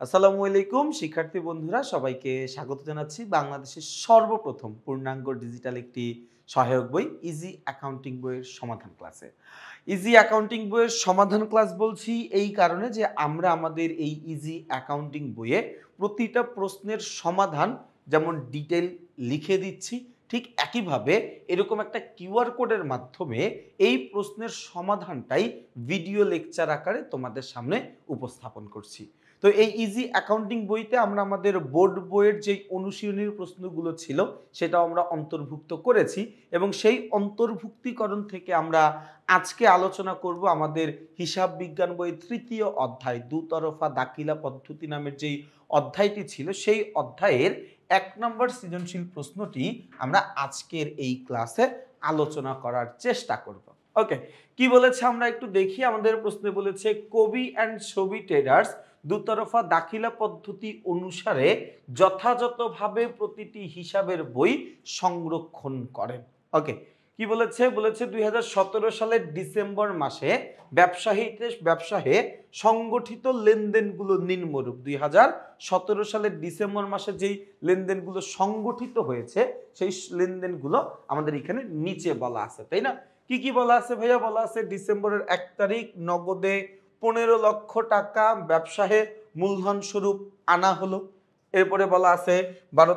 আসসালামু আলাইকুম শিক্ষার্থী বন্ধুরা, সবাইকে স্বাগত জানাচ্ছি বাংলাদেশের সর্বপ্রথম পূর্ণাঙ্গ ডিজিটাল একটি সহায়ক বই ইজি অ্যাকাউন্টিং বইয়ের সমাধান ক্লাসে। ইজি অ্যাকাউন্টিং বইয়ের সমাধান ক্লাস বলছি এই কারণে যে আমরা আমাদের এই ইজি অ্যাকাউন্টিং বইয়ে প্রতিটা প্রশ্নের সমাধান যেমন ডিটেল লিখে দিচ্ছি, ঠিক একইভাবে এরকম একটা কিউআর কোডের মাধ্যমে এই প্রশ্নের সমাধানটাই ভিডিও লেকচার আকারে তোমাদের সামনে উপস্থাপন করছি। তো এই ইজি অ্যাকাউন্টিং বইতে আমরা আমাদের বোর্ড বইয়ের যে অনুশীলনীর প্রশ্নগুলো ছিল সেটাও আমরা অন্তর্ভুক্ত করেছি এবং সেই অন্তর্ভুক্তিকরণ থেকে আমরা আজকে আলোচনা করব আমাদের হিসাব বিজ্ঞান বইয়ের তৃতীয় অধ্যায় দুতরফা দাখিলা পদ্ধতি নামের যেই অধ্যায়টি ছিল সেই অধ্যায়ের ১ নম্বর সৃজনশীল প্রশ্নটি আমরা আজকের এই ক্লাসে আলোচনা করার চেষ্টা করব। ওকে, কি বলেছে আমরা একটু দেখি। আমাদের প্রশ্নে বলেছে কবি অ্যান্ড ছবি ট্রেডার্স দুতরফা দাখিলা পদ্ধতি অনুসারে যথাযথভাবে প্রতিটি হিসাবের বই সংরক্ষণ করেন। ওকে, কি বলেছে? বলেছে ২০১৭ সালের ডিসেম্বর মাসে ব্যবসায়ে সংগঠিত লেনদেনগুলো নিম্নরূপ। ২০১৭ সালের ডিসেম্বর মাসে যেই লেনদেনগুলো সংগঠিত হয়েছে সেই লেনদেনগুলো আমাদের এখানে নিচে বলা আছে, তাই না? কি কি বলা আছে ভাইয়া? বলা আছে ডিসেম্বরের ১ তারিখ নগদে ১৫ লক্ষ টাকা ব্যবসায়ে মূলধন স্বরূপ আনা হলো। এরপরে বলা আছে ১২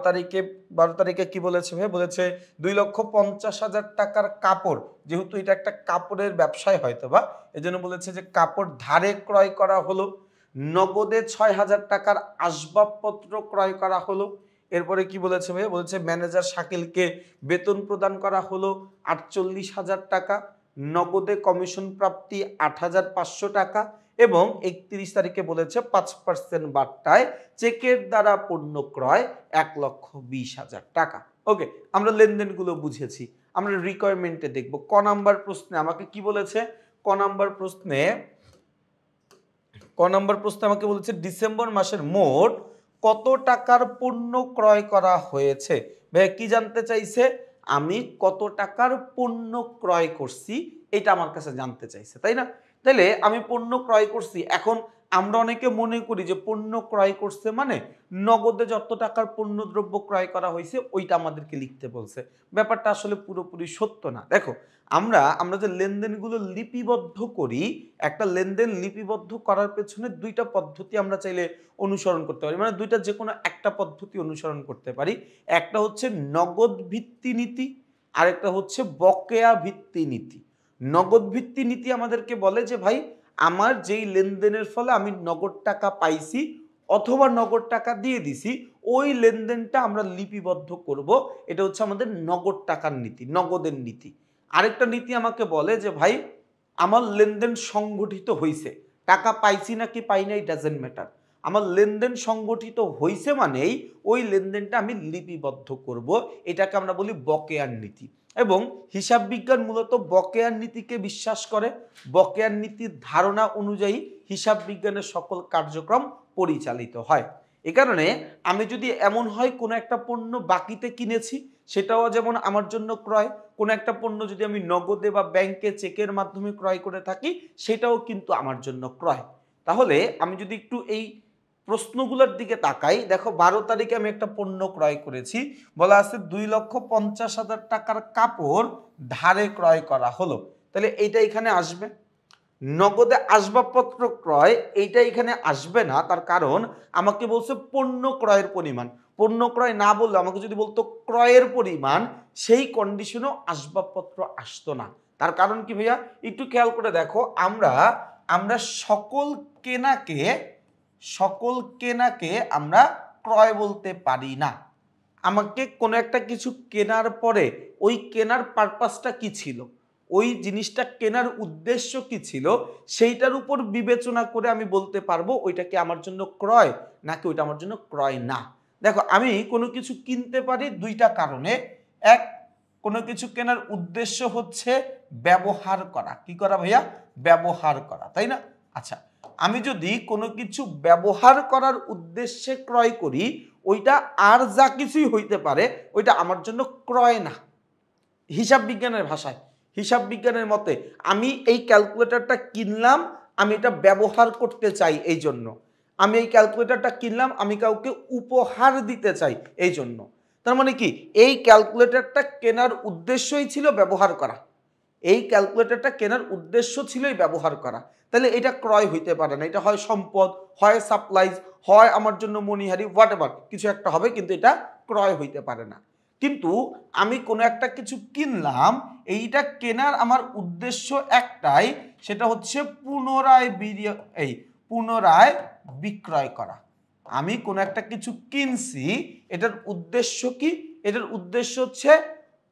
তারিখে কি বলেছে ভাই? বলেছে ২,৫০,০০০ টাকার কাপড়, যেহেতু এটা একটা কাপড়ের ব্যবসায় হয়তো বা এজন্য বলেছে যে কাপড় ধারে ক্রয় করা হলো। নগদে ৬,০০০ টাকার আসবাবপত্র ক্রয় করা হলো। এরপরে কি বলেছে ভাই? বলেছে ম্যানেজার শাকিলকে বেতন প্রদান করা হলো ৪৮,০০০ টাকা, নগদে কমিশন প্রাপ্তি ৮,৫০০ টাকা এবং ৩১ তারিখে বলেছে ৫% বার্তায় চেকের দ্বারা পণ্য ক্রয় ১,২০,০০০ টাকা। ওকে, আমরা লেনদেনগুলো বুঝেছি। আমরা রিকোয়ারমেন্টে দেখব। ক নাম্বার প্রশ্নে আমাকে কি বলেছে? ক নাম্বার প্রশ্নে আমাকে বলেছে ডিসেম্বর মাসের মোট কত টাকার পণ্য ক্রয় করা হয়েছে। ভাই কি জানতে চাইছে? আমি কত টাকার পণ্য ক্রয় করছি এটা আমার কাছে জানতে চাইছে, তাই না? তাহলে আমি পণ্য ক্রয় করছি। এখন আমরা অনেকে মনে করি যে পণ্য ক্রয় করছে মানে নগদে যত টাকার পণ্য দ্রব্য ক্রয় করা হয়েছে ওইটা আমাদেরকে লিখতে বলছে। ব্যাপারটা আসলে পুরোপুরি সত্য না। দেখো, আমরা যে লেনদেনগুলো লিপিবদ্ধ করি, একটা লেনদেন লিপিবদ্ধ করার পেছনে দুইটা পদ্ধতি আমরা চাইলে অনুসরণ করতে পারি, মানে দুইটা যে কোনো একটা পদ্ধতি অনুসরণ করতে পারি। একটা হচ্ছে নগদ ভিত্তি নীতি, আরেকটা হচ্ছে বকেয়া ভিত্তি নীতি। নগদ ভিত্তি নীতি আমাদেরকে বলে যে ভাই আমার যেই লেনদেনের ফলে আমি নগদ টাকা পাইছি অথবা নগদ টাকা দিয়ে দিছি ওই লেনদেনটা আমরা লিপিবদ্ধ করব। এটা হচ্ছে আমাদের নগদ টাকার নীতি, নগদের নীতি। আরেকটা নীতি আমাকে বলে যে ভাই আমার লেনদেন সংগঠিত হইছে, টাকা পাইছি নাকি পাই নাই ডাজেন্ট ম্যাটার, আমার লেনদেন সংগঠিত হইছে মানেই ওই লেনদেনটা আমি লিপিবদ্ধ করব। এটাকে আমরা বলি বকেয়ার নীতি। এবং হিসাব বিজ্ঞান মূলত বকেয়ার নীতিকে বিশ্বাস করে। বকেয়ার নীতির ধারণা অনুযায়ী হিসাব বিজ্ঞানের সকল কার্যক্রম পরিচালিত হয়। এ কারণে আমি যদি এমন হয় কোনো একটা পণ্য বাকিতে কিনেছি সেটাও যেমন আমার জন্য ক্রয়, কোনো একটা পণ্য যদি আমি নগদে বা ব্যাংকে চেকের মাধ্যমে ক্রয় করে থাকি সেটাও কিন্তু আমার জন্য ক্রয়। তাহলে আমি যদি একটু এই প্রশ্নগুলোর দিকে তাকাই, দেখো ১২ তারিখে আমি একটা পণ্য ক্রয় করেছি, বলা আছে ২,৫০,০০০ টাকার কাপড় ধারে ক্রয় করা হলো। তাহলে এইটা এখানে আসবে। নগদে আসবাবপত্র ক্রয় এইটা এখানে আসবে না, তার কারণ আমাকে বলছে পণ্য ক্রয়ের পরিমাণ। পণ্য ক্রয় না বললে আমাকে যদি বলতো ক্রয়ের পরিমাণ, সেই কন্ডিশনও আসবাবপত্র আসতো না। তার কারণ কি ভাইয়া? একটু খেয়াল করে দেখো, আমরা সকল কেনাকে আমরা ক্রয় বলতে পারি না। আমাকে কোনো একটা কিছু কেনার পরে ওই কেনার পারপাসটা কি ছিল, ওই জিনিসটা কেনার উদ্দেশ্য কি ছিল, সেইটার উপর বিবেচনা করে আমি বলতে পারবো ওইটা কি আমার জন্য ক্রয় নাকি ওইটা আমার জন্য ক্রয় না। দেখো, আমি কোনো কিছু কিনতে পারি দুইটা কারণে। এক, কোনো কিছু কেনার উদ্দেশ্য হচ্ছে ব্যবহার করা। কি করা ভাইয়া? ব্যবহার করা, তাই না? আচ্ছা, আমি যদি কোনো কিছু ব্যবহার করার উদ্দেশ্যে ক্রয় করি ওইটা আর যা কিছুই হইতে পারে ওইটা আমার জন্য ক্রয় না। হিসাব বিজ্ঞানের ভাষায়, হিসাব বিজ্ঞানের মতে আমি এই ক্যালকুলেটরটা কিনলাম, আমি এটা ব্যবহার করতে চাই, এই জন্য আমি এই ক্যালকুলেটরটা কিনলাম, আমি কাউকে উপহার দিতে চাই এই জন্য। তার মানে কি এই ক্যালকুলেটরটা কেনার উদ্দেশ্যই ছিল ব্যবহার করা, এই ক্যালকুলেটরটা কেনার উদ্দেশ্য ছিলই ব্যবহার করা, তাহলে এটা ক্রয় হইতে পারে না। এটা হয় সম্পদ, হয় সাপ্লাইজ, হয় আমার জন্য মনিহারি, হোয়াট এভার কিছু একটা হবে, কিন্তু এটা ক্রয় হইতে পারে না। কিন্তু আমি কোনো একটা কিছু কিনলাম, এইটা কেনার আমার উদ্দেশ্য একটাই, সেটা হচ্ছে পুনরায় বিক্রয় করা। আমি কোনো একটা কিছু কিনছি, এটার উদ্দেশ্য কি? এটার উদ্দেশ্য হচ্ছে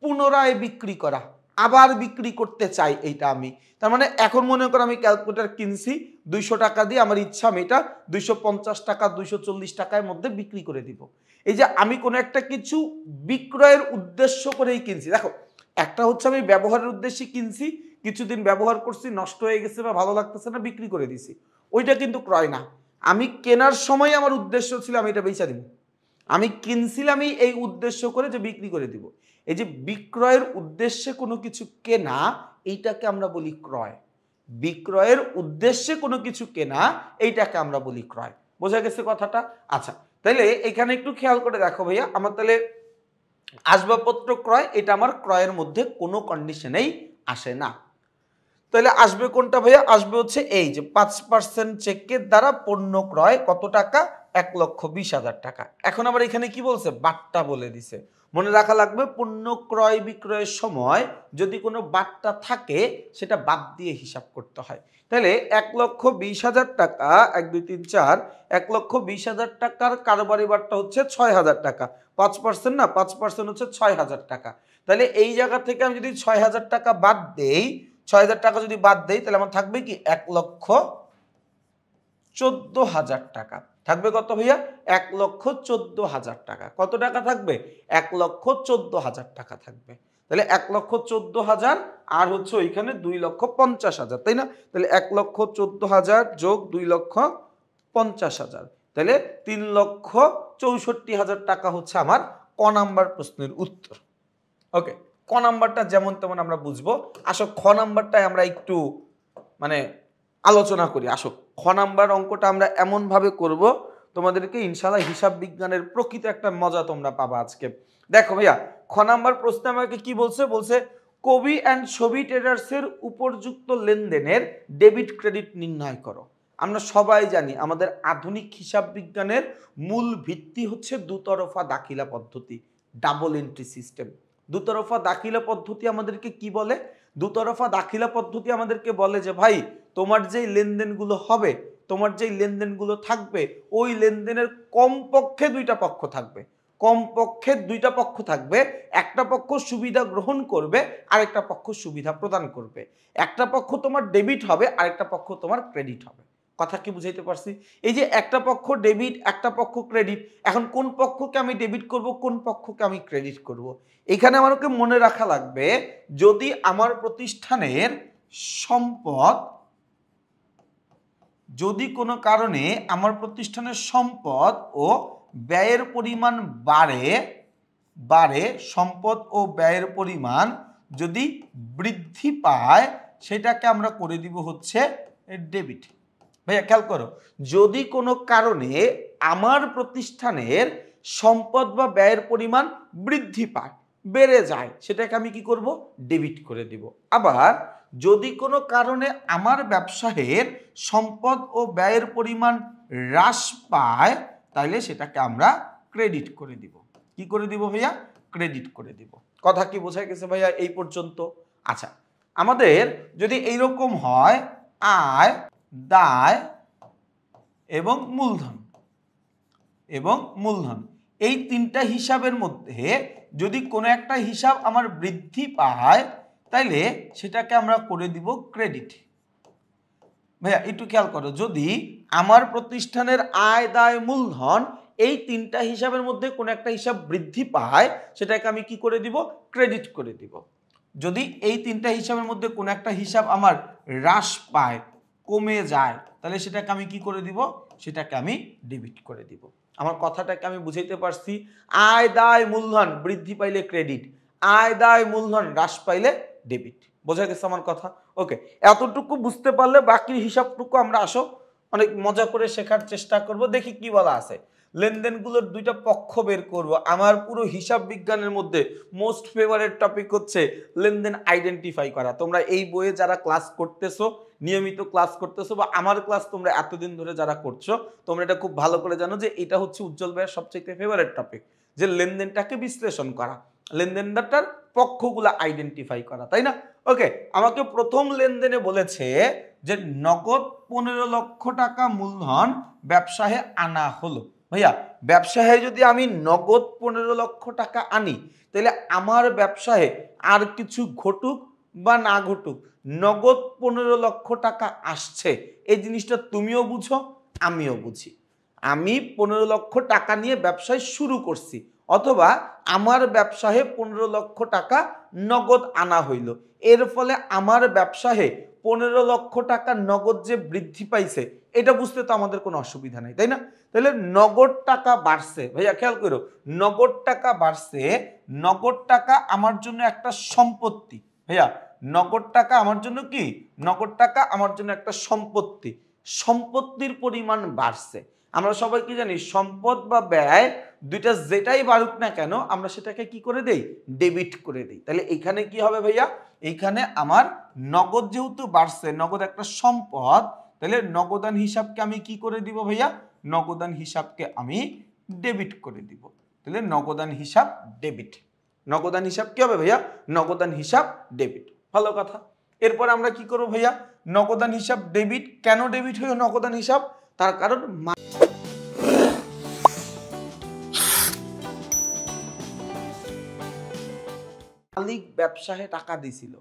পুনরায় বিক্রি করা, আবার বিক্রি করতে চাই এইটা আমি। তার মানে এখন মনে করো আমি ক্যালকুলেটর কিনছি 200 টাকা দিয়ে, আমার ইচ্ছা আমি এটা 250 টাকা 240 টাকার মধ্যে বিক্রি করে দিব। এই যে আমি কোনো একটা কিছু বিক্রয়ের উদ্দেশ্য করেই কিনছি। দেখো, একটা হচ্ছে আমি ব্যবহারের উদ্দেশ্যে কিনছি, কিছুদিন ব্যবহার করছি, নষ্ট হয়ে গেছে বা ভালো লাগতেছে না, বিক্রি করে দিছি, ওইটা কিন্তু ক্রয় না। আমি কেনার সময় আমার উদ্দেশ্য ছিল আমি এটা বেচা দিব, আমি কিনছিলামই এই উদ্দেশ্য করে যে বিক্রি করে দিব। এই যে বিক্রয়ের উদ্দেশ্যে কোনো কিছু কেনা, এইটাকে আমরা বলি ক্রয়। বিক্রয়ের উদ্দেশ্যে কোনো কিছু কেনা, এইটাকে আমরা বলি ক্রয়। বোঝা গেছে কথাটা? আচ্ছা, তাহলে এখানে একটু খেয়াল করে দেখো ভাইয়া, আমার তাহলে আসবাবপত্র ক্রয়, এটা আমার ক্রয়ের মধ্যে কোনো কন্ডিশনেই আসে না। তাহলে আসবে কোনটা ভাইয়া? আসবে হচ্ছে এই যে 5% চেকের দ্বারা পণ্য ক্রয় কত টাকা? 1,20,000 টাকা। এখন আবার এখানে কি বলছে? বাট্টা বলে দিছে। মনে রাখা লাগবে, পণ্য ক্রয় বিক্রয়ের সময় যদি কোনো বাট্টা থাকে সেটা বাদ দিয়ে হিসাব করতে হয়। তাহলে 1,20,000 টাকা, 1 2 3 4, 1,20,000 টাকার কারবারি বাট্টা হচ্ছে 6,000 টাকা। 5% না, 5% হচ্ছে 6,000 টাকা। তাহলে এই জায়গা থেকে আমি যদি 6,000 টাকা বাদ দেই, 6,000 টাকা যদি বাদ দেই, তাহলে আমার থাকবে কি? 1,14,000 টাকা। থাকবে কত ভাইয়া? 1,14,000 টাকা। কত টাকা থাকবে? 1,14,000 টাকা থাকবে। তাহলে 1,14,000 আর হচ্ছে ওইখানে 2,50,000, তাই না? তাহলে 1,14,000 যোগ 2,50,000, তাহলে 3,64,000 টাকা হচ্ছে আমার ক নাম্বার প্রশ্নের উত্তর। ওকে, ক নাম্বারটা যেমন তেমন আমরা বুঝবো। আসো খ নাম্বারটাই আমরা একটু মানে আলোচনা করি। আসো খ নাম্বার অঙ্কটা আমরা এমন ভাবে করব, তোমাদেরকে ইনশাআল্লাহ হিসাব বিজ্ঞানের প্রকৃত একটা মজা তোমরা পাবা আজকে। দেখো ভাইয়া, খ নাম্বার প্রশ্নে আমাকে কি বলছে? বলছে কবি অ্যান্ড ছবি ট্রেডার্সের উপযুক্ত লেনদেনের ডেবিট ক্রেডিট নির্ণয় করো। আমরা সবাই জানি আমাদের আধুনিক হিসাব বিজ্ঞানের মূল ভিত্তি হচ্ছে দুতরফা দাখিলা পদ্ধতি, ডাবল এন্ট্রি সিস্টেম। দুতরফা দাখিলা পদ্ধতি আমাদেরকে কি বলে? দুতরফা দাখিলা পদ্ধতি আমাদেরকে বলে যে ভাই, তোমার যেই লেনদেনগুলো হবে, তোমার যেই লেনদেনগুলো থাকবে, ওই লেনদেনের কমপক্ষে দুইটা পক্ষ থাকবে। কমপক্ষে দুইটা পক্ষ থাকবে, একটা পক্ষ সুবিধা গ্রহণ করবে, আরেকটা পক্ষ সুবিধা প্রদান করবে। একটা পক্ষ তোমার ডেবিট হবে, আরেকটা পক্ষ তোমার ক্রেডিট হবে। কথা কি বুঝাইতে পারছি? এই যে একটা পক্ষ ডেবিট, একটা পক্ষ ক্রেডিট, এখন কোন পক্ষকে আমি ডেবিট করব, কোন পক্ষকে আমি ক্রেডিট করব, এখানে আমাকে মনে রাখা লাগবে, যদি আমার প্রতিষ্ঠানের সম্পদ, যদি কোনো কারণে আমার প্রতিষ্ঠানের সম্পদ ও ব্যয়ের পরিমাণ বাড়ে, সম্পদ ও ব্যয়ের পরিমাণ যদি বৃদ্ধি পায়, সেটাকে আমরা করে দিব হচ্ছে ডেবিট। ভাইয়া খেয়াল করো, যদি কোনো কারণে আমার প্রতিষ্ঠানের সম্পদ বা ব্যয়ের পরিমাণ বৃদ্ধি পায়, বেড়ে যায়, সেটাকে আমি কি করব? ডেবিট করে দিব। আবার যদি কোনো কারণে আমার ব্যবসায়ের সম্পদ ও ব্যয়ের পরিমাণ হ্রাস পায়, তাহলে সেটাকে আমরা ক্রেডিট করে দিব। কি করে দিব ভাইয়া? ক্রেডিট করে দিব। কথা কি বোঝা গেছে ভাইয়া এই পর্যন্ত? আচ্ছা, আমাদের যদি এইরকম হয়, আয়, দায় এবং মূলধন, এই তিনটা হিসাবের মধ্যে যদি কোনো একটা হিসাব আমার বৃদ্ধি পায়, তাইলে সেটাকে আমরা করে দিব ক্রেডিট। ভাইয়া একটু খেয়াল করো, যদি আমার প্রতিষ্ঠানের আয়, দায়, মূলধন, এই তিনটা হিসাবের মধ্যে কোনো একটা হিসাব বৃদ্ধি পায়, সেটাকে আমি কি করে দিব? ক্রেডিট করে দিব। যদি এই তিনটা হিসাবের মধ্যে কোনো একটা হিসাব আমার হ্রাস পায়, কমে যায়, তাহলে সেটাকে আমি কি করে দিব? সেটাকে আমি ডেবিট করে দিব। আমার কথাটাকে আমি বুঝাইতে পারছি? আয়, দায়, মূলধন বৃদ্ধি পাইলে ক্রেডিট, আয়, দায়, মূলধন হ্রাস পাইলে ডেবিট। বোঝা গেছে আমার কথা? ওকে, এতটুকু বুঝতে পারলে বাকি হিসাবটুকু আমরা আসো অনেক মজা করে শেখার চেষ্টা করব। দেখি কি বলা আছে। লেনদেনগুলোর দুইটা পক্ষ বের করব। আমার পুরো হিসাব বিজ্ঞানের মধ্যে মোস্ট ফেভারিট টপিক হচ্ছে লেনদেন আইডেন্টিফাই করা। তোমরা এই বইয়ে যারা ক্লাস করতেছো, নিয়মিত ক্লাস করতেছো, বা আমার ক্লাস তোমরা এতদিন ধরে যারা করছো, তোমরা এটা খুব ভালো করে জানো যে এটা হচ্ছে উজ্জ্বল ভাইয়ের সবচেয়ে ফেভারিট টপিক, যে লেনদেনটাকে বিশ্লেষণ করা, লেনদেনটার পক্ষগুলো আইডেন্টিফাই করা, তাই না? ওকে, আমাকে প্রথম লেনদেনে বলেছে যে নগদ 15 লক্ষ টাকা মূলধন ব্যবসায়ে আনা হলো। ভাইয়া, ব্যবসায়ে যদি আমি নগদ 15 লক্ষ টাকা আনি, তাহলে আমার ব্যবসায়ে আর কিছু ঘটুক বা না ঘটুক, নগদ 15 লক্ষ টাকা আসছে, এই জিনিসটা তুমিও বুঝো, আমিও বুঝি। আমি 15 লক্ষ টাকা নিয়ে ব্যবসায় শুরু করছি, অথবা আমার ব্যবসায়ে 15 লক্ষ টাকা নগদ আনা হইল, এর ফলে আমার ব্যবসায়ে 15 লক্ষ টাকা নগদ যে বৃদ্ধি পাইছে, এটা বুঝতে তো আমাদের কোনো অসুবিধা নেই, তাই না? তাহলে নগদ টাকা বাড়ছে, ভাইয়া খেয়াল করো, নগদ টাকা বাড়ছে। নগদ টাকা আমার জন্য একটা সম্পত্তি। ভাইয়া, নগদ টাকা আমার জন্য কি? নগদ টাকা আমার জন্য একটা সম্পত্তি। সম্পত্তির পরিমাণ বাড়ছে। আমরা সবাই কি জানি, সম্পদ বা ব্যয় দুইটা যেটাই বাড়ুক না কেন, আমরা সেটাকে কি করে দেই? ডেবিট করে দেই। তাহলে এখানে কি হবে ভাইয়া? এইখানে আমার নগদ যেহেতু বাড়ছে, নগদ একটা সম্পদ, তাহলে নগদান হিসাবকে আমি কি করে দিব ভাইয়া? নগদান হিসাবকে আমি ডেবিট করে দিব। তাহলে নগদান হিসাব ডেবিট। নগদান হিসাব কি হবে ভাইয়া? নগদান হিসাব ডেবিট। ভালো কথা। এরপর আমরা কি করব ভাইয়া? নগদান হিসাব ডেবিট। কেন ডেবিট হইল নগদান হিসাব? তার কারণ মালিক ব্যবসায়ে টাকা দিছিল।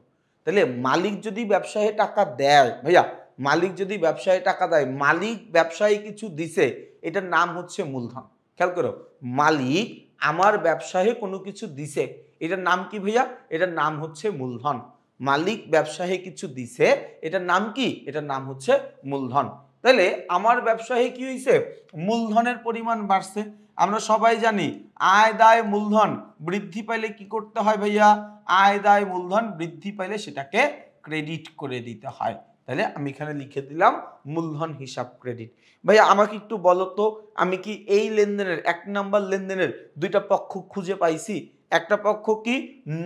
তাহলে মালিক যদি ব্যবসায়ে টাকা দেয়, ভাইয়া মালিক যদি ব্যবসায়ে টাকা দেয়, মালিক ব্যবসায়ী কিছু দিছে, এটার নাম হচ্ছে মূলধন। খেয়াল করো, মালিক আমার ব্যবসায়ে কোনো কিছু দিছে, এটার নাম কি ভাইয়া? এটার নাম হচ্ছে মূলধন। মালিক ব্যবসায়ে কিছু দিছে, এটার নাম কি? এটার নাম হচ্ছে মূলধন। তাহলে আমার ব্যবসায়ে কি হয়েছে? মূলধনের পরিমাণ বাড়ছে। আমরা সবাই জানি আয় দায় মূলধন বৃদ্ধি পাইলে কি করতে হয় ভাইয়া? আয় দায় মূলধন বৃদ্ধি পাইলে সেটাকে ক্রেডিট করে দিতে হয়। তাহলে আমি এখানে লিখে দিলাম মূলধন হিসাব ক্রেডিট। ভাইয়া আমাকে একটু বলো তো, আমি কি এই লেনদেনের 1 নাম্বার লেনদেনের দুইটা পক্ষ খুঁজে পাইছি? একটা পক্ষ কি?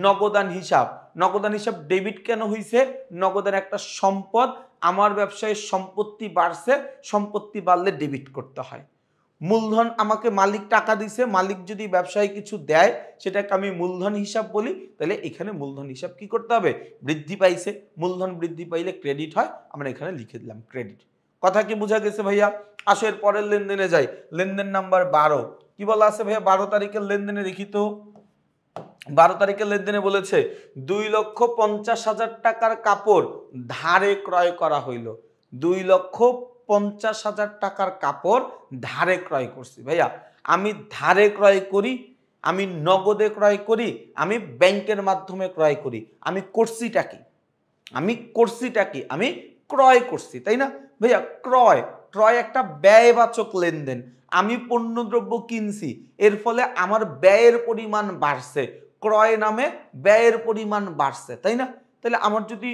নগদান হিসাব। নগদান হিসাব ডেবিট কেন হইছে? নগদান একটা সম্পদ, আমার ব্যবসায় সম্পত্তি বাড়ছে, সম্পত্তি বাড়লে ডেবিট করতে হয়। মূলধন আমাকে মালিক টাকা দিছে, মালিক যদি ব্যবসায় কিছু দেয়, সেটাকে আমি মূলধন হিসাব বলি। তাহলে এখানে মূলধন হিসাব কি করতে হবে? বৃদ্ধি পাইছে। মূলধন বৃদ্ধি পাইলে ক্রেডিট হয়, আমরা এখানে লিখে দিলাম ক্রেডিট। কথা কি বোঝা গেছে ভাইয়া? আসো এর পরের লেনদেনে যাই। লেনদেন নাম্বার 12 কি বলা আছে ভাইয়া? 12 তারিখের লেনদেনে দেখি তো। 12 তারিখের লেনদেনে বলেছে 2,50,000 টাকার কাপড় ধারে ক্রয় করা হইল। 2,50,000 টাকার কাপড় ধারে ক্রয় করছি। ভাইয়া, আমি ধারে ক্রয় করি, আমি নগদে ক্রয় করি, আমি ব্যাংকের মাধ্যমে ক্রয় করি, আমি করছিটা কি? আমি ক্রয় করছি, তাই না ভাইয়া? ক্রয়, ক্রয় একটা ব্যয়বাচক লেনদেন। আমি পণ্যদ্রব্য কিনছি, এর ফলে আমার ব্যয়ের পরিমাণ বাড়ছে, ক্রয় নামে ব্যয়ের পরিমাণ বাড়ছে, তাই না? তাহলে আমার যদি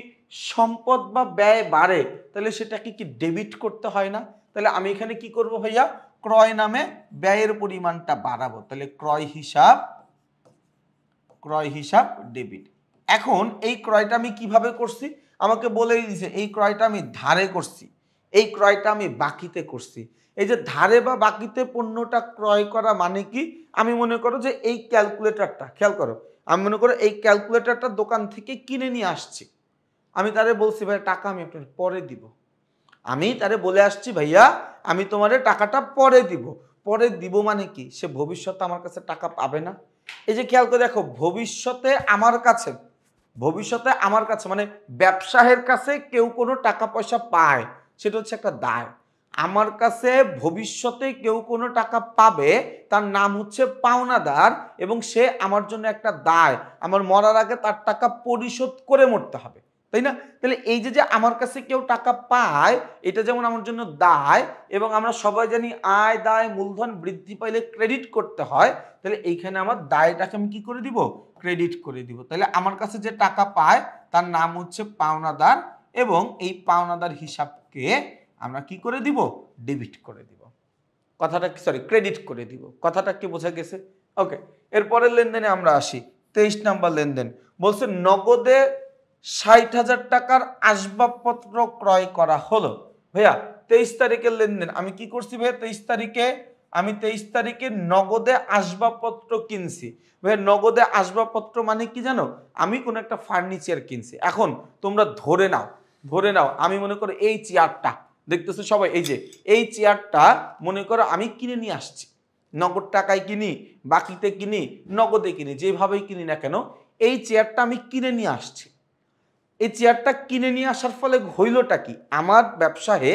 সম্পদ বা ব্যয় বাড়ে, তাহলে সেটাকে কি ডেবিট করতে হয় না? তাহলে আমি এখানে কি করব ভাইয়া? ক্রয় নামে ব্যয়ের পরিমাণটা বাড়াবো। তাহলে ক্রয় হিসাব ডেবিট। এখন এই ক্রয়টা আমি কিভাবে করছি? আমাকে বলেই দিয়েছে এই ক্রয়টা আমি ধারে করছি, এই ক্রয়টা আমি বাকিতে করছি। এই যে ধারে বা বাকিতে পণ্যটা ক্রয় করা মানে কি? আমি মনে করো যে এই ক্যালকুলেটরটা, খেয়াল করো, আমি মনে করো এই ক্যালকুলেটরটা দোকান থেকে কিনে নিয়ে আসছি। আমি তারে বলছি ভাই টাকা আমি আপনার পরে দিব। আমি তারে বলে আসছি ভাইয়া আমি তোমারে টাকাটা পরে দিব। পরে দিব মানে কি? সে ভবিষ্যতে আমার কাছে টাকা পাবে না। এই যে খেয়াল করে দেখো, ভবিষ্যতে আমার কাছে মানে ব্যবসায়ের কাছে কেউ কোনো টাকা পয়সা পায়, সেটা হচ্ছে একটা দায়। আমার কাছে ভবিষ্যতে কেউ কোনো টাকা পাবে, তার নাম হচ্ছে পাওনাদার, এবং সে আমার জন্য একটা দায়। আমার মরার আগে তার টাকা পরিশোধ করে মরতে হবে, তাই না? তাহলে এই যে আমার কাছে কেউ টাকা পায়, এটা যেমন আমার জন্য দায়, এবং আমরা সবাই জানি আয় দায় মূলধন বৃদ্ধি পাইলে ক্রেডিট করতে হয়। তাহলে এইখানে আমার দায়টাকে আমি কি করে দিব? ক্রেডিট করে দিব। তাহলে আমার কাছে যে টাকা পায় তার নাম হচ্ছে পাওনাদার, এবং এই পাওনাদার হিসাবকে আমরা কি করে দিব, ডেবিট করে দিব। কথাটা কি, সরি, ক্রেডিট করে দিব। কথাটা কি বোঝা গেছে? ওকে, এরপরের লেনদেনে আমরা আসি। 23 নাম্বার লেনদেন বলছে নগদে 60,000 টাকার আসবাবপত্র ক্রয় করা হলো। ভাইয়া 23 তারিখের লেনদেন আমি কি করছি ভাইয়া, 23 তারিখে নগদে আসবাবপত্র কিনছি। ভাইয়া নগদে আসবাবপত্র মানে কি জানো, আমি কোন একটা ফার্নিচার কিনছি। এখন তোমরা ধরে নাও আমি মনে করো এই চেয়ারটা দেখতেছো সবাই, এই যে এই চেয়ারটা মনে করো আমি কিনে নিয়ে আসছি, নগদ টাকায় কিনি, বাকিতে কিনি, নগদে কিনি, যেভাবেই কিনি না কেন এই চেয়ারটা আমি কিনে নিয়ে আসছি। এই চেয়ারটা কিনে নিয়ে আসার ফলে হইলটা কি, আমার ব্যবসায়ে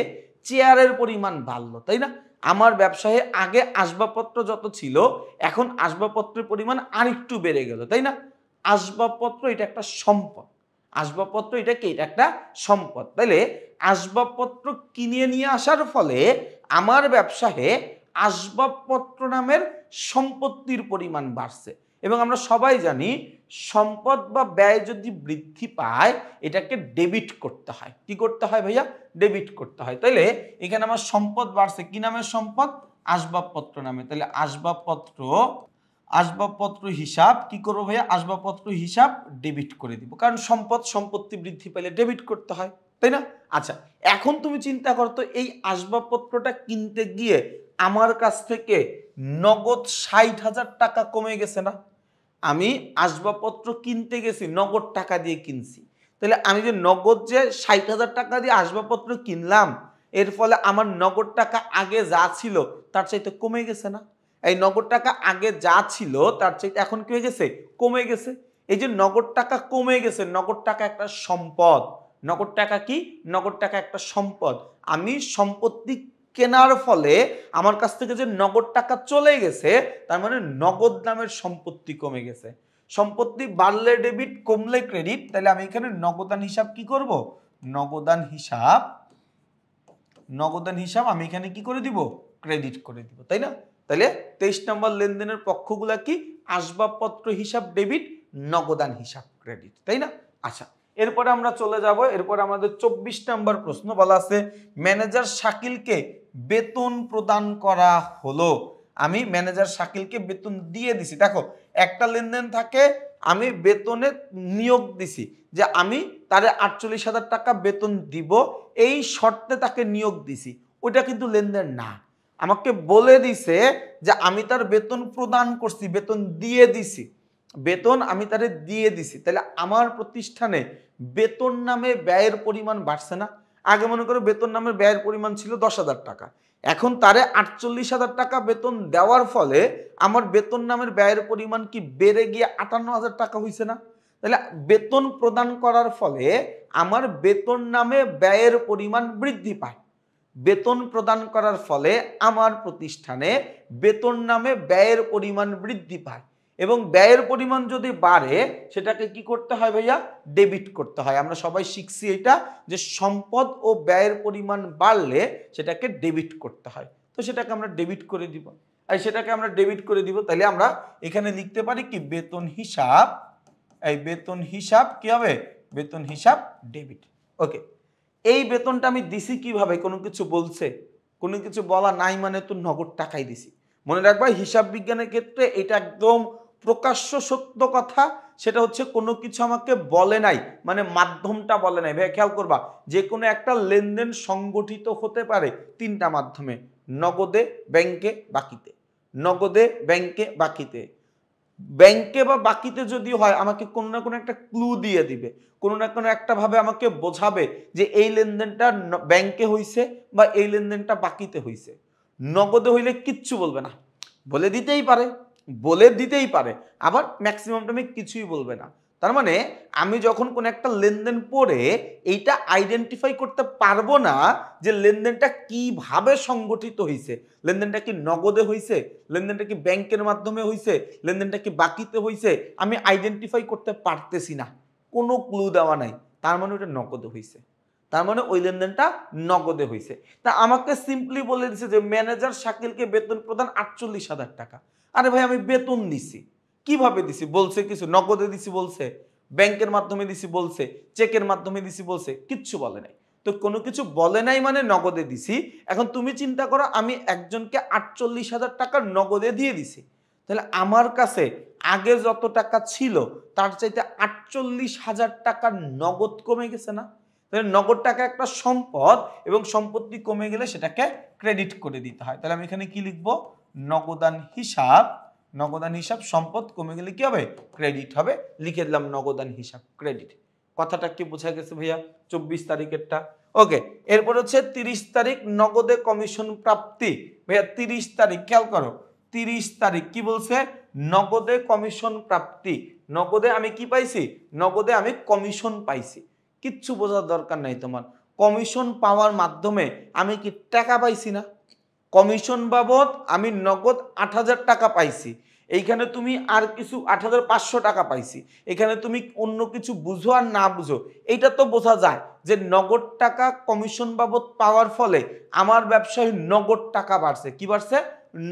চেয়ারের পরিমাণ বাড়লো, তাই না? আমার ব্যবসায়ে আগে আসবাবপত্র যত ছিল এখন আসবাবপত্রের পরিমাণ আরেকটু বেড়ে গেল, তাই না? আসবাবপত্র এটা একটা সম্পদ, আসবাবপত্র এটা কি, এটা একটা সম্পদ। তাইলে আসবাবপত্র কিনে নিয়ে আসার ফলে আমার ব্যবসায়ে আসবাবপত্র নামের সম্পত্তির পরিমাণ বাড়ছে। এবং আমরা সবাই জানি সম্পদ বা ব্যয় যদি বৃদ্ধি পায় এটাকে ডেবিট করতে হয়। কি করতে হয় ভাইয়া, ডেবিট করতে হয়। তাইলে এখানে আমার সম্পদ বাড়ছে, কি নামের সম্পদ, আসবাবপত্র নামে। তাহলে আসবাবপত্র হিসাব কি করবো ভাইয়া, আসবাবপত্র হিসাব ডেবিট করে দিব, কারণ সম্পত্তি বৃদ্ধি পেলে ডেবিট করতে হয়, তাই না? আচ্ছা, এখন তুমি চিন্তা করো তো এই আসবাবপত্রটা কিনতে গিয়ে আমার কাছ থেকে নগদ 60,000 টাকা কমে গেছে না? আমি আসবাবপত্র কিনতে গেছি নগদ টাকা দিয়ে কিনছি, তাহলে আমি যে নগদ যে 60,000 টাকা দিয়ে আসবাবপত্র কিনলাম এর ফলে আমার নগদ টাকা আগে যা ছিল তার চাইতে কমে গেছে না? এই নগদ টাকা আগে যা ছিল তার চাইতে এখন কি হয়ে গেছে, কমে গেছে। এই যে নগদ টাকা কমে গেছে, নগদ টাকা একটা সম্পদ। নগদ টাকা কি, নগদ টাকা একটা সম্পদ। আমি সম্পত্তি কেনার ফলে আমার কাছ থেকে যে নগদ টাকা চলে গেছে তার মানে নগদ নামের সম্পত্তি কমে গেছে। সম্পত্তি বাড়লে ডেবিট, কমলে ক্রেডিট। তাহলে আমি এখানে নগদান হিসাব কি করব, নগদান হিসাব আমি এখানে কি করে দিব, ক্রেডিট করে দিব, তাই না? তাহলে 23 নম্বর লেনদেনের পক্ষগুলা কি, আসবাবপত্র হিসাব ডেবিট, নগদান হিসাব ক্রেডিট, তাই না? আচ্ছা, এরপরে আমরা চলে যাব, এরপরে আমাদের 24 নম্বর প্রশ্ন বলা আছে ম্যানেজার শাকিলকে বেতন প্রদান করা হলো। আমি ম্যানেজার শাকিলকে বেতন দিয়ে দিছি। দেখো একটা লেনদেন থাকে, আমি বেতনে নিয়োগ দিছি যে আমি তারে 48,000 টাকা বেতন দিব, এই শর্তে তাকে নিয়োগ দিছি, ওইটা কিন্তু লেনদেন না। আমাকে বলে দিছে যে আমি তার বেতন প্রদান করছি, বেতন দিয়ে দিছি, বেতন আমি তারে দিয়ে দিছি। তাহলে আমার প্রতিষ্ঠানে বেতন নামে ব্যয়ের পরিমাণ বাড়ছে না? আগে মনে করো বেতন নামের ব্যয়ের পরিমাণ ছিল 10,000 টাকা, এখন তারে 48,000 টাকা বেতন দেওয়ার ফলে আমার বেতন নামের ব্যয়ের পরিমাণ কি বেড়ে গিয়ে 58,000 টাকা হয়েছে না? তাহলে বেতন প্রদান করার ফলে আমার বেতন নামে ব্যয়ের পরিমাণ বৃদ্ধি পায়। বেতন প্রদান করার ফলে আমার প্রতিষ্ঠানে বেতন নামে ব্যয়ের পরিমাণ বৃদ্ধি পায়, এবং ব্যয়ের পরিমাণ যদি বাড়ে সেটাকে কি করতে হয় ভাইয়া, ডেবিট করতে হয়। আমরা সবাই শিখছি এটা যে সম্পদ ও ব্যয়ের পরিমাণ বাড়লে সেটাকে ডেবিট করতে হয়, তো সেটাকে আমরা ডেবিট করে দিব। আর সেটাকে আমরা ডেবিট করে দিব, তাহলে আমরা এখানে লিখতে পারি কি, বেতন হিসাব, এই বেতন হিসাব কি হবে, বেতন হিসাব ডেবিট। ওকে, এই বেতনটা আমি দিছি কিভাবে, কোনো কিছু বলছে, কোনো কিছু বলা নাই, মানে তো নগদ টাকাই দিছি। মনে রাখবা হিসাব বিজ্ঞানের ক্ষেত্রে এটা একদম প্রকাশ্য সত্য কথা, সেটা হচ্ছে কোনো কিছু আমাকে বলে নাই মানে মাধ্যমটা বলে নাই। ভাই খেয়াল করবা, যে কোনো একটা লেনদেন সংগঠিত হতে পারে তিনটা মাধ্যমে, নগদে, ব্যাংকে, বাকিতে। নগদে, ব্যাংকে, বাকিতে। ব্যাংকে বা বাকিতে যদি হয় আমাকে কোনো না কোনো একটা ক্লু দিয়ে দিবে, কোনো না কোনো একটা ভাবে আমাকে বোঝাবে যে এই লেনদেনটা ব্যাংকে হইছে বা এই লেনদেনটা বাকিতে হইছে। নগদে হইলে কিচ্ছু বলবে না, বলে দিতেই পারে, আবার ম্যাক্সিমাম টাইমে কিছুই বলবে না। তার মানে আমি যখন কোন একটা লেনদেন পড়ে এইটা আইডেন্টিফাই করতে পারবো না যে লেনদেনটা কিভাবে সংগঠিত হয়েছে, লেনদেনটা কি নগদে হয়েছে, লেনদেনটা কি ব্যাংকের মাধ্যমে হয়েছে, লেনদেনটা কি বাকিতে হয়েছে, আমি আইডেন্টিফাই করতে পারতেছি না, কোনো ক্লু দেওয়া নাই, তার মানে ওটা নগদে হয়েছে, তার মানে ওই লেনদেনটা নগদে হয়েছে। তা আমাকে সিম্পলি বলে দিছে যে ম্যানেজার শাকিলকে বেতন প্রদান 48,000 টাকা। আরে ভাই আমি বেতন দিছি, কিভাবে দিছি বলছে কিছু, নগদে দিছি বলছে, ব্যাংকের মাধ্যমে দিছি বলছে, চেকের মাধ্যমে দিছি বলছে, কিচ্ছু বলে নাই। তো কোনো কিছু বলে নাই মানে নগদে দিছি। এখন তুমি চিন্তা করো আমি একজনকে 48,000 টাকা নগদে দিয়ে দিছি, তাহলে আমার কাছে আগে যত টাকা ছিল তার চাইতে 48,000 টাকা নগদ কমে গেছে না? তাহলে নগদ টাকা একটা সম্পদ এবং সম্পত্তি কমে গেলে সেটাকে ক্রেডিট করে দিতে হয়। তাহলে আমি এখানে কি লিখব? নগদান হিসাব, নগদান হিসাব সম্পদ কমে গেলে কি হবে? ক্রেডিট হবে। লিখে দিলাম নগদান হিসাব ক্রেডিট। কথাটা কি বোঝা গেছে ভাইয়া? 24 তারিখেরটা। ওকে, এরপর হচ্ছে 30 তারিখ নগদে কমিশন প্রাপ্তি। ভাইয়া 30 তারিখ খেয়াল করো, 30 তারিখ কি বলছে? নগদে কমিশন প্রাপ্তি। নগদে আমি কি পাইছি? নগদে আমি কমিশন পাইছি। কিচ্ছু বোঝার দরকার নাই তোমার। কমিশন পাওয়ার মাধ্যমে আমি কি টাকা পাইছি না? কমিশন বাবদ আমি নগদ 8,000 টাকা পাইছি। এইখানে তুমি আর কিছু 8,500 টাকা পাইছি। এখানে তুমি অন্য কিছু বুঝো আর না বুঝো, এইটা তো বোঝা যায় যে নগদ টাকা কমিশন বাবদ পাওয়ার ফলে আমার ব্যবসায় নগদ টাকা বাড়ছে। কি বাড়ছে?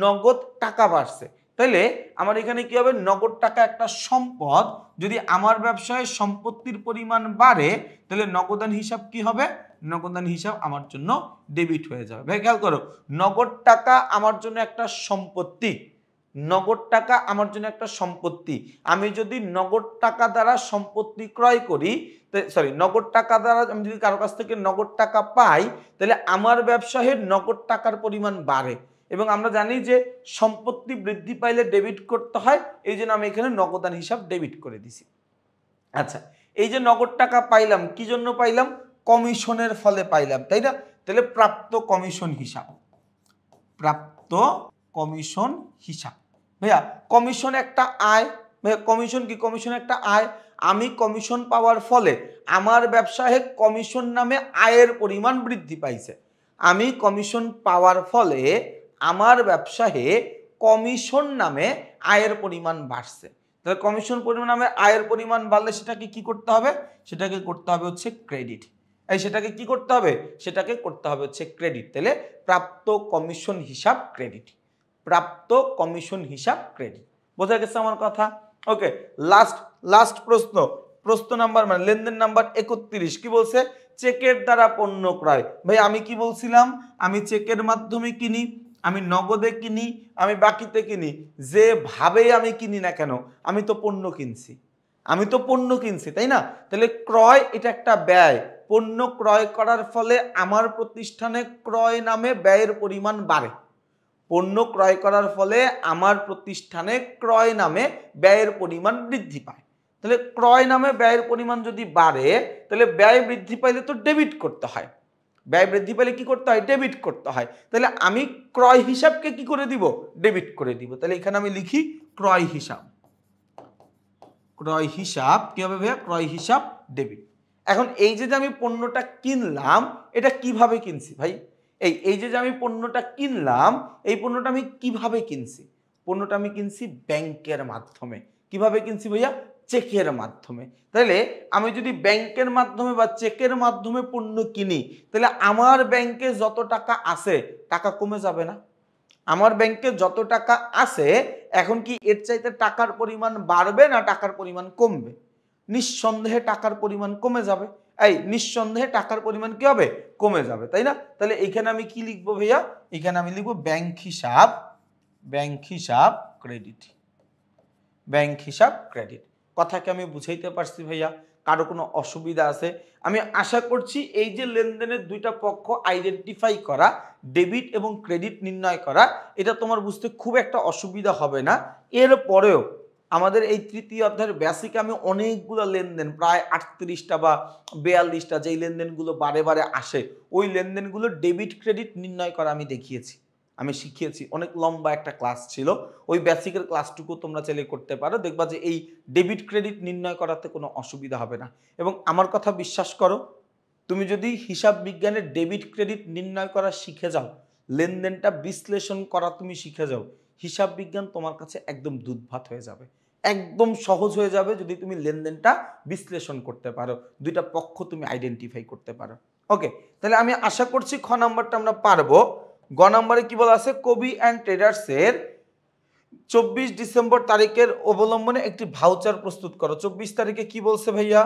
নগদ টাকা বাড়ছে। তাহলে আমার এখানে কি হবে? নগদ টাকা একটা সম্পদ। যদি আমার ব্যবসায় সম্পত্তির পরিমাণ বাড়ে তাহলে নগদান হিসাব কি হবে? নগদান হিসাব আমার জন্য ডেবিট হয়ে যাবে। ভাই খেয়াল করো, নগদ টাকা আমার জন্য একটা সম্পত্তি। নগদ টাকা আমার জন্য একটা সম্পত্তি। আমি যদি নগদ টাকা দ্বারা সম্পত্তি ক্রয় করি, নগদ টাকা দ্বারা আমি যদি কারো কাছ থেকে নগদ টাকা পাই তাহলে আমার ব্যবসায়ের নগদ টাকার পরিমাণ বাড়ে। এবং আমরা জানি যে সম্পত্তি বৃদ্ধি পাইলে ডেবিট করতে হয়, এই জন্য আমি এখানে নগদান হিসাব ডেবিট করে দিছি। আচ্ছা, এই যে নগদ টাকা পাইলাম কি জন্য পাইলাম? কমিশনের ফলে পাইলাম, তাই না? তাহলে প্রাপ্ত কমিশন হিসাব, প্রাপ্ত কমিশন হিসাব। ভাইয়া কমিশন একটা আয়। ভাইয়া কমিশন কি? কমিশন একটা আয়। আমি কমিশন পাওয়ার ফলে আমার ব্যবসায় কমিশন নামে আয়ের পরিমাণ বৃদ্ধি পাইছে। আমি কমিশন পাওয়ার ফলে আমার ব্যবসায়ে কমিশন নামে আয়ের পরিমাণ বাড়ছে। তাহলে কমিশন পরিমাণ নামে আয়ের পরিমাণ বাড়লে সেটাকে কি করতে হবে? সেটাকে করতে হবে হচ্ছে ক্রেডিট। সেটাকে কি করতে হবে? সেটাকে করতে হবে হচ্ছে ক্রেডিট। তাহলে প্রাপ্ত কমিশন হিসাব ক্রেডিট, প্রাপ্ত কমিশন হিসাব ক্রেডিট। বোঝা গেছে আমার কথা? ওকে, লাস্ট প্রশ্ন নাম্বার মানে লেনদেন নাম্বার 31 কি বলছে? চেকের দ্বারা পণ্য ক্রয়। ভাই আমি কি বলছিলাম? আমি চেকের মাধ্যমে কিনি, আমি নগদে কিনি, আমি বাকিতে কিনি, যেভাবে আমি কিনি না কেন আমি তো পণ্য কিনছি, আমি তো পণ্য কিনছি, তাই না? তাহলে ক্রয় এটা একটা ব্যয়। পণ্য ক্রয় করার ফলে আমার প্রতিষ্ঠানে ক্রয় নামে ব্যয়ের পরিমাণ বাড়ে। পণ্য ক্রয় করার ফলে আমার প্রতিষ্ঠানে ক্রয় নামে ব্যয়ের পরিমাণ বৃদ্ধি পায়। তাহলে ক্রয় নামে ব্যয়ের পরিমাণ যদি বাড়ে তাহলে ব্যয় বৃদ্ধি পাইলে তো ডেবিট করতে হয়। ব্যয় বৃদ্ধি পেলে কি করতে হয়? ডেবিট করতে হয়। তাহলে আমি ক্রয় হিসাবকে কি করে দিব? ডেবিট করে দিব। তাহলে এখানে আমি লিখি ক্রয় হিসাব। ক্রয় হিসাব কি হবে ভাইয়া? ক্রয় হিসাব ডেবিট। এখন এই যে আমি পণ্যটা কিনলাম এটা কিভাবে কিনছি ভাই? এই যে আমি পণ্যটা কিনলাম এই পণ্যটা আমি কিভাবে কিনছি? পণ্যটা আমি কিনছি ব্যাংকের মাধ্যমে। কিভাবে কিনছি ভাইয়া? চেকের মাধ্যমে। তাহলে আমি যদি ব্যাংকের মাধ্যমে বা চেকের মাধ্যমে পণ্য কিনি তাহলে আমার ব্যাংকে যত টাকা আছে টাকা কমে যাবে না? আমার ব্যাংকে যত টাকা আছে এখন কি এর চাইতে টাকার পরিমাণ বাড়বে না টাকার পরিমাণ কমবে? নিঃসন্দেহে টাকার পরিমাণ কমে যাবে। নিঃসন্দেহে টাকার পরিমাণ কি হবে? কমে যাবে, তাই না? তাহলে এখানে আমি কি লিখবো ভাইয়া? এখানে আমি লিখবো ব্যাংক হিসাব, ব্যাংক হিসাব ক্রেডিট, ব্যাংক হিসাব ক্রেডিট। কথাকে আমি বুঝাইতে পারছি ভাইয়া? কারো কোনো অসুবিধা আছে? আমি আশা করছি এই যে লেনদেনের দুইটা পক্ষ আইডেন্টিফাই করা, ডেবিট এবং ক্রেডিট নির্ণয় করা, এটা তোমার বুঝতে খুব একটা অসুবিধা হবে না। এরপরেও আমাদের এই তৃতীয় অধ্যায়ের বেসিকে আমি অনেকগুলো লেনদেন প্রায় 38টা বা 42টা যেই লেনদেনগুলো বারে বারে আসে ওই লেনদেনগুলো ডেবিট ক্রেডিট নির্ণয় করা আমি দেখিয়েছি, আমি শিখিয়েছি। অনেক লম্বা একটা ক্লাস ছিল, ওই বেসিকের ক্লাসটুকু তোমরা চাইলে করতে পারো। দেখবা যে এই ডেবিট ক্রেডিট নির্ণয় করাতে কোনো অসুবিধা হবে না। এবং আমার কথা বিশ্বাস করো, তুমি যদি হিসাব বিজ্ঞানের ডেবিট ক্রেডিট নির্ণয় করা শিখে যাও, লেনদেনটা বিশ্লেষণ করা তুমি শিখে যাও, হিসাব বিজ্ঞান তোমার কাছে একদম দুধভাত হয়ে যাবে, একদম সহজ হয়ে যাবে যদি তুমি লেনদেনটা বিশ্লেষণ করতে পারো, দুইটা পক্ষ তুমি আইডেন্টিফাই করতে পারো। ওকে, তাহলে আমি আশা করছি খ নাম্বারটা আমরা পারবো। গ নাম্বারে কি বলা আছে? কবি অ্যান্ড ট্রেডার্সের 24 ডিসেম্বর তারিখের অবলম্বনে একটি ভাউচার প্রস্তুত করো। 24 তারিখে কি বলছে ভাইয়া?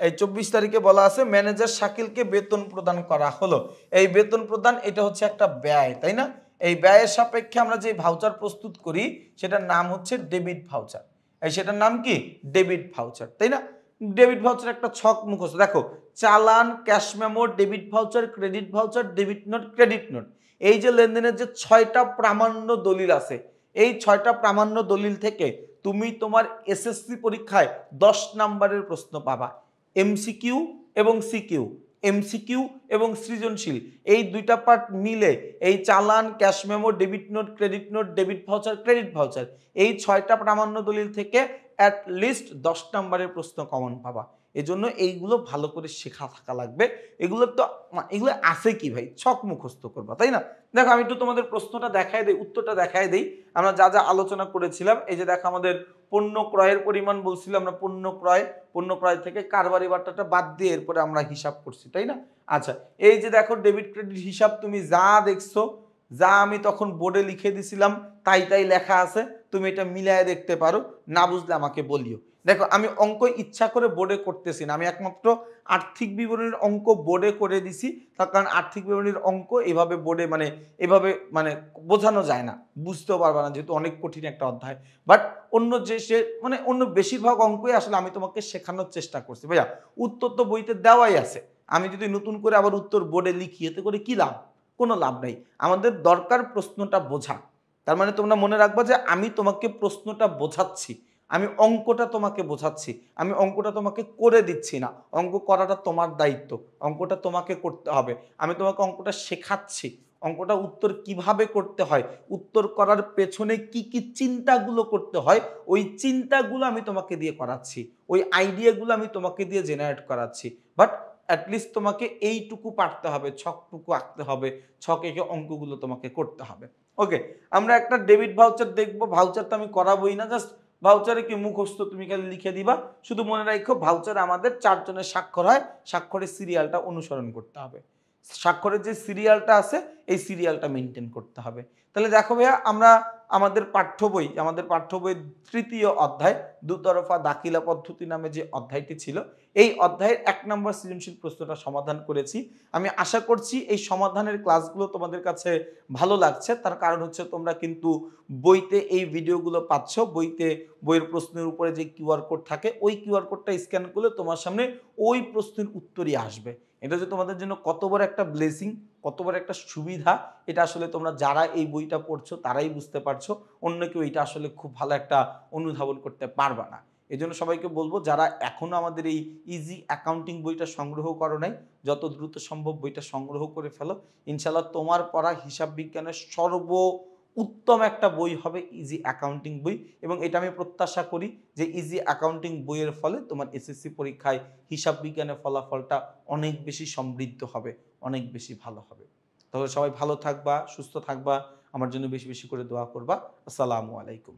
এই 24 তারিখে বলা আছে ম্যানেজার শাকিলকে বেতন প্রদান করা হলো। এই বেতন প্রদান এটা হচ্ছে একটা ব্যয়, তাই না? এই ব্যয়ের সাপেক্ষে আমরা যে ভাউচার প্রস্তুত করি সেটার নাম হচ্ছে ডেবিট ভাউচার। এই সেটার নাম কি? ডেবিট ভাউচার, তাই না? ডেবিট ভাউচার একটা ছক মুখস্থ। দেখো, চালান, cash memo, debit voucher, credit voucher, debit note, credit note, এই যে লেনদেনের যে 6টা প্রামাণ্য দলিল আছে, এই 6টা প্রামাণ্য দলিল থেকে তুমি তোমার এসএসসি পরীক্ষায় 10 নাম্বারের প্রশ্ন পাবা। এমসিকিউ এবং সিকিউ, এমসিকিউ এবং সৃজনশীল, এই দুইটা পার্ট মিলে এই চালান, cash memo, debit note, credit note, debit voucher, credit voucher, এই 6টা প্রামাণ্য দলিল থেকে অ্যাট লিস্ট 10 নাম্বারের প্রশ্ন কমন পাবা। এজন্য এইগুলো ভালো করে শেখা থাকা লাগবে। এগুলো তো এগুলো আছে কি ভাই, ছক মুখস্থ করবা, তাই না? দেখো আমি একটু তোমাদের প্রশ্নটা দেখাই দেই, উত্তরটা দেখাই দেই। আমরা যা যা আলোচনা করেছিলাম, এই যে দেখো আমাদের পণ্য ক্রয়ের পরিমাণ বলছিলাম আমরা, পণ্য ক্রয় থেকে কারবারি বার্তাটা বাদ দিয়ে এরপরে আমরা হিসাব করছি, তাই না? আচ্ছা, এই যে দেখো ডেবিট ক্রেডিট হিসাব তুমি যা দেখছো, যা আমি তখন বোর্ডে লিখে দিছিলাম তাই তাই লেখা আছে, তুমি এটা মিলায় দেখতে পারো, না বুঝলে আমাকে বলিও। দেখো আমি অঙ্ক ইচ্ছা করে বোর্ডে করতেছি না, আমি একমাত্র আর্থিক বিবরণীর অঙ্ক বোর্ডে করে দিছি, তার কারণ আর্থিক বিবরণীর অঙ্ক এভাবে বোর্ডে এভাবে বোঝানো যায় না, বুঝতেও পারবা না, যেহেতু অনেক কঠিন একটা অধ্যায়। বাট অন্য যে অন্য বেশিরভাগ অঙ্কই আসলে আমি তোমাকে শেখানোর চেষ্টা করছি। ভাইয়া উত্তর তো বইতে দেওয়াই আছে, আমি যদি নতুন করে আবার উত্তর বোর্ডে লিখি এতে করে কি লাভ? কোনো লাভ নেই। আমাদের দরকার প্রশ্নটা বোঝা। তার মানে তোমরা মনে রাখবা যে আমি তোমাকে প্রশ্নটা বোঝাচ্ছি, আমি অঙ্কটা তোমাকে বোঝাচ্ছি, আমি অঙ্কটা তোমাকে করে দিচ্ছি না। অঙ্ক করাটা তোমার দায়িত্ব, অঙ্কটা তোমাকে করতে হবে। আমি তোমাকে অঙ্কটা শেখাচ্ছি, অঙ্কটা উত্তর কিভাবে করতে হয়, উত্তর করার পেছনে কি কি চিন্তাগুলো করতে হয়, ওই চিন্তাগুলো আমি তোমাকে দিয়ে করাচ্ছি, ওই আইডিয়াগুলো আমি তোমাকে দিয়ে জেনারেট করাচ্ছি। বাট অ্যাটলিস্ট তোমাকে এইটুকু পারতে হবে, ছকটুকু আঁকতে হবে, ছক এঁকে অঙ্কগুলো তোমাকে করতে হবে। ওকে, আমরা একটা ডেবিট ভাউচার দেখবো। ভাউচার তো আমি করাবোই না, জাস্ট ভাউচারে কি মুখস্থ তুমি খালি লিখে দিবা। শুধু মনে রাখো ভাউচারে আমাদের 4 জনের স্বাক্ষর হয়, স্বাক্ষরের সিরিয়ালটা অনুসরণ করতে হবে, স্বাক্ষরের যে সিরিয়ালটা আছে এই সিরিয়ালটা মেনটেন করতে হবে। তাহলে দেখো ভাইয়া, আমরা আমাদের পাঠ্য বইয়ের 3য় অধ্যায় দুতরফা দাখিলা পদ্ধতি নামে যে অধ্যায়টি ছিল, এই অধ্যায়ের 1 নম্বর সৃজনশীল প্রশ্নটা সমাধান করেছি। আমি আশা করছি এই সমাধানের ক্লাসগুলো তোমাদের কাছে ভালো লাগছে, তার কারণ হচ্ছে তোমরা কিন্তু বইতে এই ভিডিওগুলো পাচ্ছ, বইয়ের প্রশ্নের উপরে যে কিউআর কোড থাকে ওই কিউআর কোডটা স্ক্যান করলে তোমার সামনে ওই প্রশ্নের উত্তরই আসবে। এটা যে তোমাদের জন্য কত বড় একটা ব্লেসিং, কত বড় একটা সুবিধা, এটা আসলে তোমরা যারা এই বইটা পড়ছো তারাই বুঝতে পারছো, অন্য কেউ এটা আসলে খুব ভালো একটা অনুধাবন করতে পারবা না। এই জন্য সবাইকে বলবো, যারা এখনো আমাদের এই ইজি অ্যাকাউন্টিং বইটা সংগ্রহ করো নাই, যত দ্রুত সম্ভব বইটা সংগ্রহ করে ফেলো। ইনশাল্লাহ তোমার পড়া হিসাব বিজ্ঞানের উত্তম একটা বই হবে ইজি অ্যাকাউন্টিং বই, এবং এটা আমি প্রত্যাশা করি যে ইজি অ্যাকাউন্টিং বইয়ের ফলে তোমার এসএসসি পরীক্ষায় হিসাব বিজ্ঞানের ফলাফলটা অনেক বেশি সমৃদ্ধ হবে, অনেক বেশি ভালো হবে। তাহলে সবাই ভালো থাকবা, সুস্থ থাকবা, আমার জন্য বেশি বেশি করে দোয়া করবা। আসসালামু আলাইকুম।